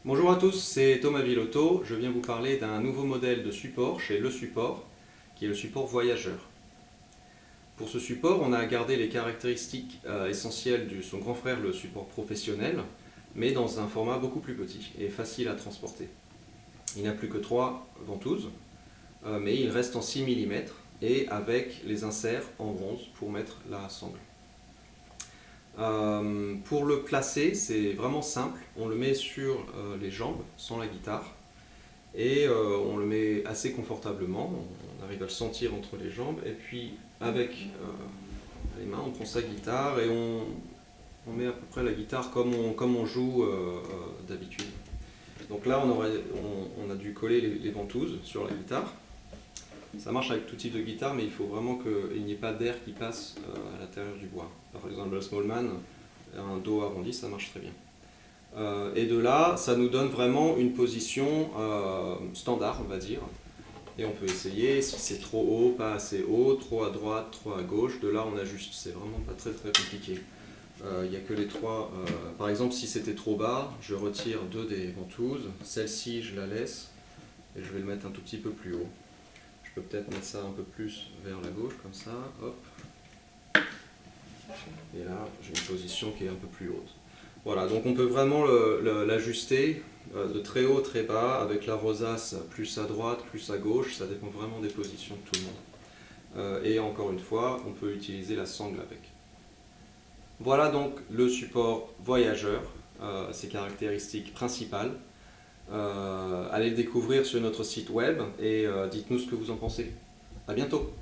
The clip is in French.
Bonjour à tous, c'est Thomas Villotto. Je viens vous parler d'un nouveau modèle de support chez Le Support, qui est le support voyageur. Pour ce support, on a gardé les caractéristiques essentielles de son grand frère, le support professionnel, mais dans un format beaucoup plus petit et facile à transporter. Il n'a plus que 3 ventouses, mais il reste en 6 mm et avec les inserts en bronze pour mettre la sangle. Pour le placer, c'est vraiment simple. On le met sur les jambes, sans la guitare, et on le met assez confortablement. On arrive à le sentir entre les jambes, et puis avec les mains, on prend sa guitare et on met à peu près la guitare comme on joue d'habitude. Donc là, on a dû coller les ventouses sur la guitare. Ça marche avec tout type de guitare, mais il faut vraiment qu'il n'y ait pas d'air qui passe à l'intérieur du bois. Par exemple, le Smallman, un Do arrondi, ça marche très bien. Et de là, ça nous donne vraiment une position standard, on va dire. Et on peut essayer si c'est trop haut, pas assez haut, trop à droite, trop à gauche. De là, on ajuste. C'est vraiment pas très très compliqué. Il n'y a que les trois. Par exemple, si c'était trop bas, je retire 2 des ventouses. Celle-ci, je la laisse et je vais le mettre un tout petit peu plus haut. Je peux peut-être mettre ça un peu plus vers la gauche, comme ça. Hop. Et là, j'ai une position qui est un peu plus haute. Voilà, donc on peut vraiment l'ajuster de très haut, très bas, avec la rosace plus à droite, plus à gauche, ça dépend vraiment des positions de tout le monde. Et encore une fois, on peut utiliser la sangle avec. Voilà donc le support voyageur, ses caractéristiques principales. Allez le découvrir sur notre site web et dites-nous ce que vous en pensez. À bientôt!